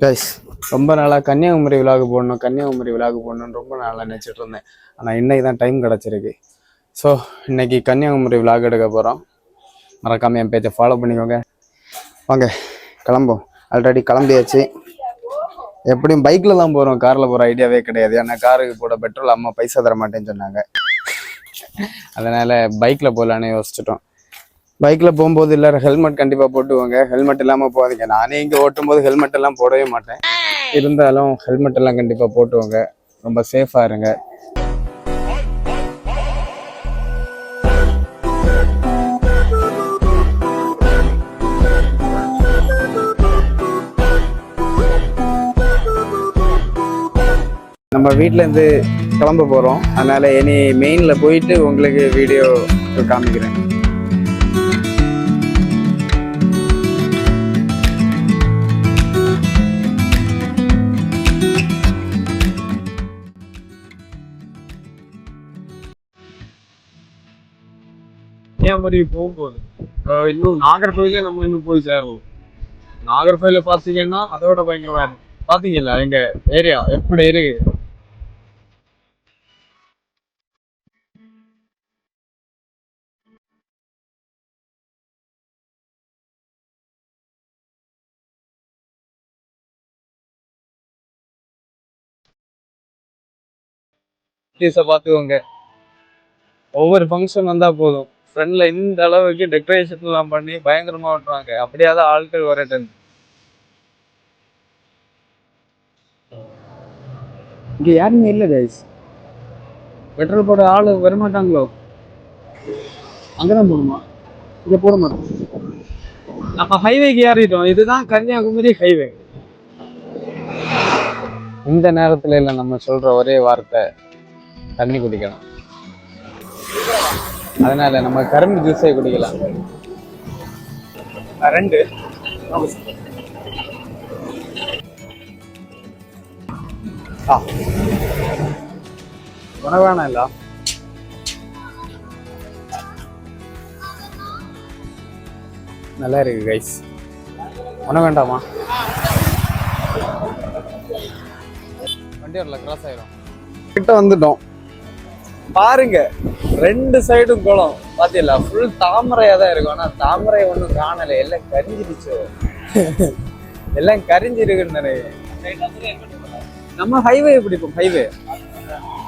Guys, ரொம்ப நாளாக Kanyakumari vlog போடணும்னு ரொம்ப நாளாக நினச்சிட்டு இருந்தேன். ஆனால் இன்னைக்கு தான் டைம் கிடச்சிருக்கு. ஸோ இன்னைக்கு கன்னியாகுமரி விலாக் எடுக்க போகிறோம். மறக்காமல் என் பேஜை ஃபாலோ பண்ணிக்கோங்க. வாங்க கிளம்போம். ஆல்ரெடி கிளம்பியாச்சு. எப்படியும் பைக்கில் தான் போகிறோம், காரில் போகிற ஐடியாவே கிடையாது. ஏன்னா காருக்கு போட பெட்ரோல் அம்மா பைசா தர மாட்டேன்னு சொன்னாங்க. அதனால் பைக்கில் போகலான்னு யோசிச்சிட்டோம். பைக்கில் போகும்போது இல்லை, ஹெல்மெட் கண்டிப்பாக போட்டுவோங்க. ஹெல்மெட் இல்லாமல் போகாதீங்க. நானே இங்கே ஓட்டும் போது ஹெல்மெட் எல்லாம் போடவே மாட்டேன். இருந்தாலும் ஹெல்மெட் எல்லாம் கண்டிப்பாக போட்டுவோங்க. ரொம்ப சேஃபாக இருங்க. நம்ம வீட்டிலேருந்து கிளம்ப போகிறோம். அதனால் இனி மெயினில் போயிட்டு உங்களுக்கு வீடியோ காமிக்கிறேன். கன்னியாகுமரி போகும்போது இன்னும் நாகர்கோயிலே நம்ம இன்னும் போய் சேரணும். நாகர்கோயில பார்த்தீங்கன்னா அதோட பயங்கரமா இருக்கும். பார்த்தீங்களா எங்க ஏரியா எப்படி இருக்கு? பார்த்துக்கோங்க. ஒவ்வொரு ஃபங்க்ஷன் வந்தா போதும், ஃப்ரெண்ட்ல இந்த அளவுக்கு டெக்கரேஷன் எல்லாம் பண்ணி பயங்கரமா விட்டுறாங்க. அப்படியாவது ஆட்கள் வரட்டும். இங்க யாருமே இல்லை கைஸ். பெட்ரோல் போட ஆளு வரமாட்டாங்களோ? அங்கதான் போகணுமா? இங்க போட மாட்டோம். நம்ம ஹைவேக்கு ஏறிட்டோம். இதுதான் கன்னியாகுமரி ஹைவே. இந்த நேரத்துல இல்லை, நம்ம சொல்ற ஒரே வார்த்தை தண்ணி குடிக்கலாம். அதனால நம்ம கரும்பு ஜூஸே குடிக்கலாம். ரெண்டு உனக்கு வேணாம் இல்ல? நல்லா இருக்கு கைஸ். உனக்கு வேண்டாமா? வண்டி வரல, கிராஸ் ஆயிரும். கிட்ட வந்துட்டோம். பாருங்க, ரெண்டு சைடும் குளம். பாத்தீங்களா? ஃபுல் தாமரையா தான் இருக்கும். ஆனா தாமரை ஒண்ணும் காணல, எல்லாம் கரிஞ்சிருச்சு. எல்லாம் கரிஞ்சிருக்குன்னு நினைக்கிறேன். நம்ம ஹைவே பிடிப்போம். ஹைவே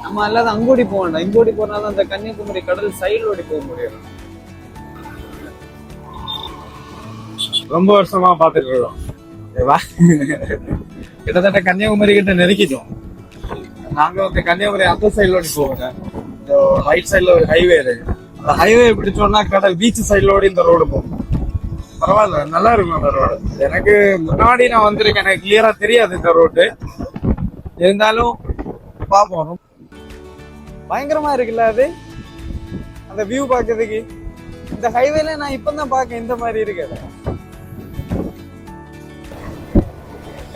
நம்ம அல்லாத அங்கோடி போக வேண்டாம். இங்கோடி போனாதான் அந்த கன்னியாகுமரி கடல் சைடு ஓடி போக முடியும். ரொம்ப வருஷமா பாத்துட்டு இருக்கோம். கிட்டத்தட்ட கன்னியாகுமரி கிட்ட நெருக்கிட்டோம். நாங்க வந்து கன்னியாகுமரி அந்த சைட்ல ஓடி போவோங்க. இந்த ரைட் சைட்ல ஒரு ஹைவே இருக்கு. அந்த ஹைவே பிடிச்சோம்னா கடல் பீச் சைட்ல ஓடி இந்த ரோடு போகும். பரவாயில்ல, நல்லா இருக்கும் அந்த ரோடு. எனக்கு முன்னாடி நான் வந்திருக்கேன், எனக்கு கிளியரா தெரியாது இந்த ரோடு. இருந்தாலும் பாப்போம். பயங்கரமா இருக்குல்ல அது, அந்த வியூ பாக்குறதுக்கு. இந்த ஹைவேல நான் இப்பதான் பாக்க இந்த மாதிரி இருக்கு.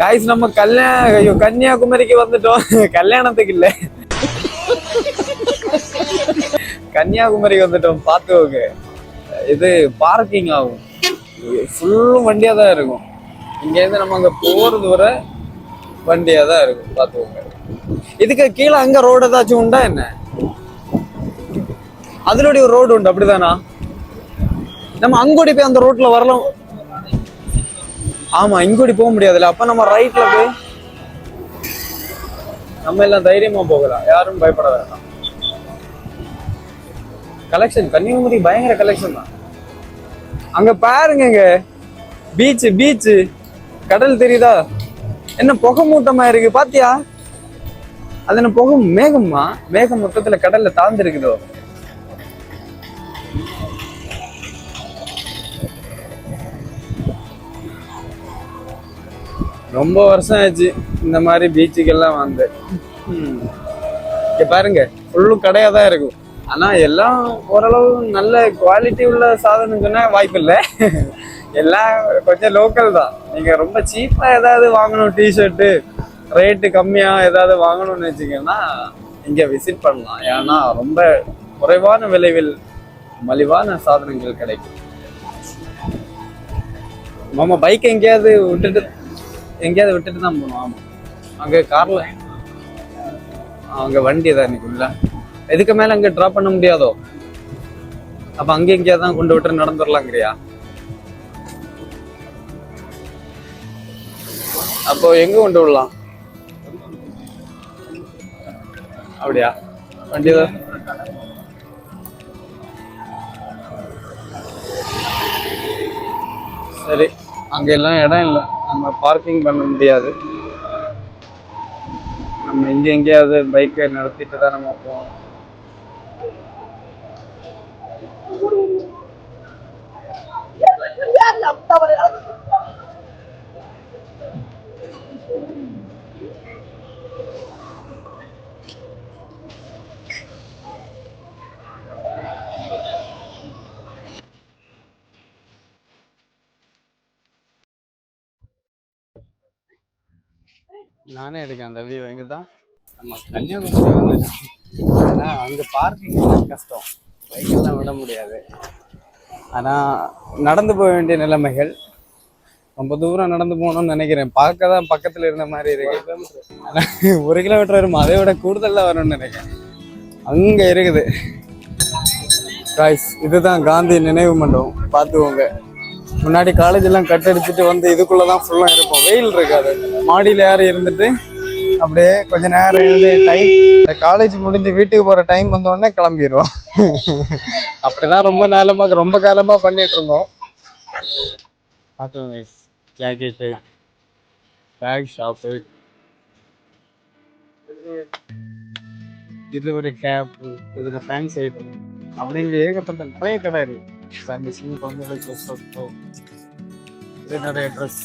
காய்ஸ், நம்ம கன்னியாகுமரிக்கு வந்துட்டோம். கல்யாணத்துக்கு இல்ல, கன்னியாகுமரிக்கு வந்துட்டோம். பாத்துக்கோங்க, இது பார்க்கிங் ஆகும். ஃபுல்லும் வண்டியா தான் இருக்கும். இங்க இருந்து நம்ம அங்க போறது வர வண்டியா தான் இருக்கும். பாத்துக்கோங்க. இதுக்கு கீழே அங்க ரோடு ஏதாச்சும் உண்டா என்ன? அதுலோடைய ஒரு ரோடு உண்டு, அப்படிதானா? நம்ம அங்கோடி போய் அந்த ரோட்ல வரலாம். ஆமா, இங்கோடி போக முடியாதுல்ல. அப்ப நம்ம ரைட்ல போய் நம்ம எல்லாம் தைரியமா போகலாம். யாரும் பயப்பட வேண்டாம். கலெக்ஷன் கன்னியாகுமரி பயங்கர கலெக்ஷன் தான். அங்க பாருங்க, பீச் கடல் தெரியுதா? என்ன புகை மூட்டமா இருக்கு பாத்தியா? அது என்ன புகை? மேகமா? மேகம் மொத்தத்துல கடல்ல தாழ்ந்து இருக்குதோ? ரொம்ப வருஷம் ஆச்சு இந்த மாதிரி பீச்சுக்கெல்லாம் வந்து. இங்க பாருங்க, ஃபுல்லும் கடையா தான் இருக்கும். ஆனா எல்லாம் ஓரளவு நல்ல குவாலிட்டி உள்ள சாதனம் சொன்னா வாய்ப்பு இல்லை. எல்லாம் கொஞ்சம் லோக்கல் தான். நீங்க ரொம்ப சீப்பா ஏதாவது வாங்கணும், டிஷர்ட்டு ரேட்டு கம்மியா ஏதாவது வாங்கணும்னு வச்சுக்கோங்கன்னா இங்க விசிட் பண்ணலாம். ஏன்னா ரொம்ப குறைவான விலைவில் மலிவான சாதனங்கள் கிடைக்கும். மாமா பைக் எங்கேயாவது விட்டுட்டு எங்கேயாவது விட்டுட்டு தான் போகணும். ஆமா, அங்க கார்ல அங்க வண்டி தான் நிக்கும்ல, இதுக்கு மேல அங்க டிராப் பண்ண முடியாதோ? அப்ப அங்க எங்கேயாவது தான் கொண்டு விட்டு நடந்து வரலாங்கிறியா? அப்போ எங்க கொண்டு விடலாம்? அப்படியா? வண்டி தான். சரி, அங்க எல்லாம் இடம் இல்லை, நம்ம பார்க்கிங் பண்ண முடியாது. நம்ம இங்க எங்கேயாவது பைக்கை நிறுத்திட்டு தான் நம்ம போகணும். நானே இருக்கேன் அந்த வியூ. இங்கே தான் நம்ம கன்னியாகுமரி வந்து, ஆனால் அங்கே பார்க்கிங் கஷ்டம், பைக்கெல்லாம் விட முடியாது. ஆனால் நடந்து போக வேண்டிய நிலைமைகள். ரொம்ப தூரம் நடந்து போகணும்னு நினைக்கிறேன். பார்க்க தான் பக்கத்தில் இருந்த மாதிரி இருக்கு. ஆனால் 1 கிலோமீட்டர் வருமா, அதை விட கூடுதலாக வரும்னு நினைக்கிறேன். அங்கே இருக்குது காய்ஸ், இதுதான் காந்தி நினைவு மண்டபம். பார்த்துக்கோங்க. முன்னாடி காலேஜ் எல்லாம் கட் அடிச்சுட்டு வந்து இதுக்குள்ளதான் ஃபுல்லா இருப்போம். வெயில் இருக்காது. மாடியில யாரும் இருந்துட்டு அப்படியே கொஞ்ச நேரம் இருந்து டைம், காலேஜ் முடிஞ்சு வீட்டுக்கு போற டைம் வந்த உடனே கிளம்பிடுவோம். அப்படிதான் ரொம்ப காலமா பண்ணிட்டு இருந்தோம். பார்த்துக்கோங்க, ஜாக்கெட்டு, பேக் ஷாப்பு, இது ஒரு கேப், இதுல ஃபேன்ஸ் ஐட்டம் அப்படிங்கிற ஏகப்பட்ட நிறைய கடை இருக்கு. இது நிறைய ட்ரெஸ்.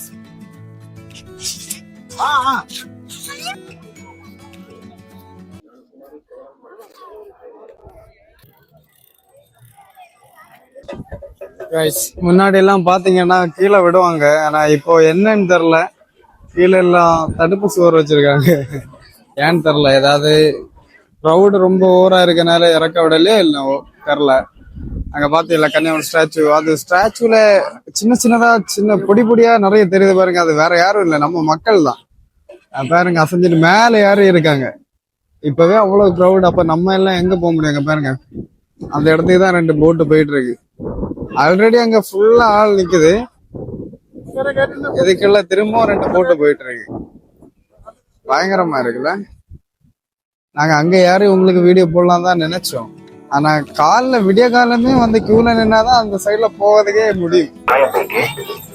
முன்னாடி எல்லாம் பாத்தீங்கன்னா கீழே விடுவாங்க, ஆனா இப்போ என்னன்னு தெரியல, கீழே எல்லாம் தடுப்பு சுவர் வச்சிருக்காங்க. ஏன்னு தெரியல, ஏதாவது க்ரௌடு ரொம்ப ஓவரா இருக்கனால இறக்க விடலையே இல்லை தெரியல. அங்க பாத்தீங்களா கன்னியாகுமரி ஸ்டாச்சு, அது ஸ்டாச்சுல சின்ன பொடியா நிறைய தெரியுது பாருங்க. அது வேற யாரும் இல்லை, நம்ம மக்கள் தான். பாருங்க, அசைஞ்சிட்டு மேல யாரும் இருக்காங்க. இப்பவே அவ்வளவு க்ரௌட். அப்ப நம்ம எல்லாம் எங்க போக முடியும்? அங்க பாருங்க, அந்த இடத்துக்கு தான் 2 போட்டு போயிட்டு இருக்கு. ஆல்ரெடி அங்க ஃபுல்லா ஆள் நிக்குது. இதுக்கெல்லாம் திரும்பவும் 2 போட்டு போயிட்டு இருக்கு. பயங்கரமா இருக்குல்ல. நாங்க அங்க யாரும் உங்களுக்கு வீடியோ போடலாம் தான் நினைச்சோம். ஆனா விடிய காலமே வந்து கியூல நின்னாதான் அந்த சைட்ல போவதுக்கே முடியும்.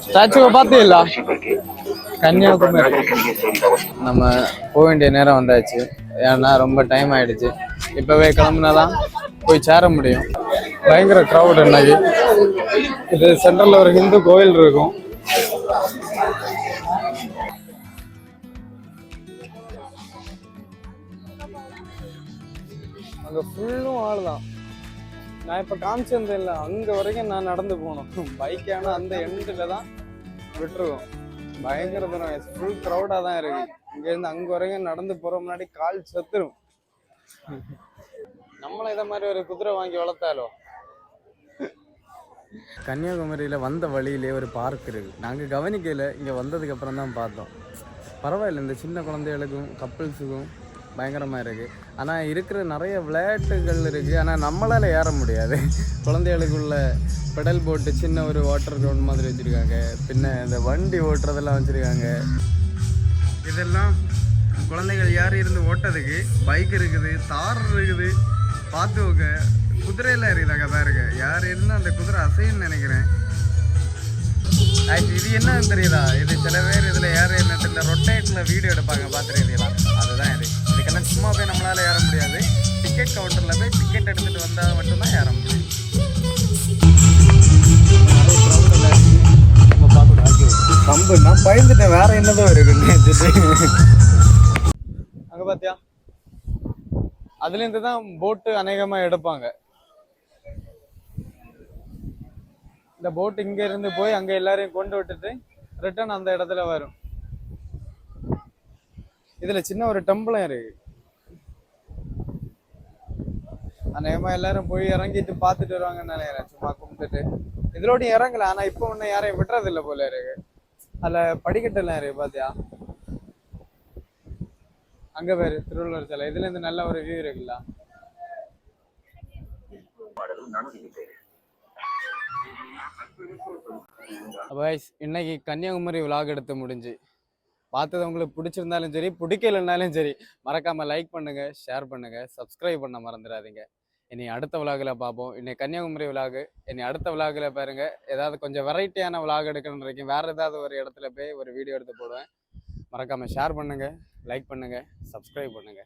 ஸ்டாச்சுவை பார்த்தீங்களா? கன்னியாகுமரி நம்ம போக வேண்டிய நேரம் வந்தாச்சு. ஏன்னா ரொம்ப டைம் ஆயிடுச்சு. இப்பவே கிளம்புனாதான் போய் சேர முடியும். பயங்கர க்ரௌட் இன்னைக்கு. இது சென்ட்ரல்ல ஒரு ஹிந்து கோயில் இருக்கும். அங்க ஃபுல்லும் ஆளுதான். நான் இப்ப காமிச்சிருந்தேன் இல்ல, அங்க வரைக்கும் நான் நடந்து போகணும். பைக் ஆனா அந்த எண்ட்ல தான் விட்டுருவோம். பயங்கர தூரம், ஃபுல் க்ரௌடா தான் இருக்கு. இங்க இருந்து அங்க வரைக்கும் நடந்து போற முன்னாடி கால் செத்துரும். நம்மளும் இதை மாதிரி ஒரு குதிரை வாங்கி வளர்த்தாலோ. கன்னியாகுமரியில வந்த வழியிலே ஒரு பார்க் இருக்கு. நாங்க கவனிக்கல, இங்க வந்ததுக்கு அப்புறம் தான் பார்த்தோம். பரவாயில்ல, இந்த சின்ன குழந்தைகளுக்கும் கப்பிள்ஸுக்கும் பயங்கரமாக இருக்குது. ஆனால் இருக்கிற நிறைய விளையாட்டுகள் இருக்குது, ஆனால் நம்மளால் ஏற முடியாது. குழந்தைகளுக்குள்ள பெடல் போட்டு சின்ன ஒரு வாட்டர் கிரவுண்ட் மாதிரி வச்சுருக்காங்க. பின்ன இந்த வண்டி ஓட்டுறதெல்லாம் வச்சுருக்காங்க. இதெல்லாம் குழந்தைகள் யாரும் இருந்து ஓட்டதுக்கு. பைக் இருக்குது, தார் இருக்குது. பார்த்துவோங்க, குதிரையெல்லாம் இருக்குதாங்க பாருங்க. யார் இருந்து அந்த குதிரை அசைன்னு நினைக்கிறேன். இது என்னன்னு தெரியுதா? இது சில பேர் இதில் ஏற என்ன ரொட்டேட்டில் வீடியோ எடுப்பாங்க, பார்த்துருக்கீங்களா? அதுதான் இது. இதுக்கெல்லாம் சும்மா போய் நம்மளால ஏற முடியாது. டிக்கெட் கவுண்டரில் போய் டிக்கெட் எடுத்துகிட்டு வந்தால் மட்டும்தான் ஏற முடியும். கம்பு நான் பயந்துட்டேன், வேற என்னதான் இருக்குன்னு. அங்கே பார்த்தியா, அதுலேருந்து தான் போட்டு அநேகமாக எடுப்பாங்க. இந்த போட் இங்க இருந்து போய் அங்க எல்லாரையும் கொண்டு விட்டுட்டு ரிட்டர்ன் அந்த இடத்துல வரும். இதுல சின்ன ஒரு டெம்பிளும் இருக்கு. அநேகமா எல்லாரும் போய் இறங்கிட்டு பாத்துட்டு வருவாங்கன்னு நினைக்கிறேன். சும்மா கும்பிட்டுட்டு இதோடய இறங்கல. ஆனா இப்போ ஒன்னும் யாரையும் விட்டுறது இல்லை போல இருக்கு. அதுல படிக்கட்டு எல்லாம் இருக்கு, பாத்தியா? அங்க பேரு திருவள்ளுவர் சிலை. இதுல இருந்து நல்ல ஒரு வியூ இருக்குல்ல. guys, இன்னைக்கு கன்னியாகுமரி விலாக் எடுத்து முடிஞ்சு. பார்த்தது உங்களுக்கு பிடிச்சிருந்தாலும் சரி, பிடிக்கலனாலும் சரி, மறக்காம லைக் பண்ணுங்க, ஷேர் பண்ணுங்க, சப்ஸ்கிரைப் பண்ண மறந்துடாதீங்க. இனி அடுத்த விலாகில் பார்ப்போம். இன்னைக்கு கன்னியாகுமரி விலாகு. இனி அடுத்த விலாகில் பாருங்க, ஏதாவது கொஞ்சம் வெரைட்டியான விலாக் எடுக்கணும்னு இருக்கேன். வேற ஏதாவது ஒரு இடத்துல போய் ஒரு வீடியோ எடுத்து போடுவேன். மறக்காம ஷேர் பண்ணுங்க, லைக் பண்ணுங்க, சப்ஸ்கிரைப் பண்ணுங்க.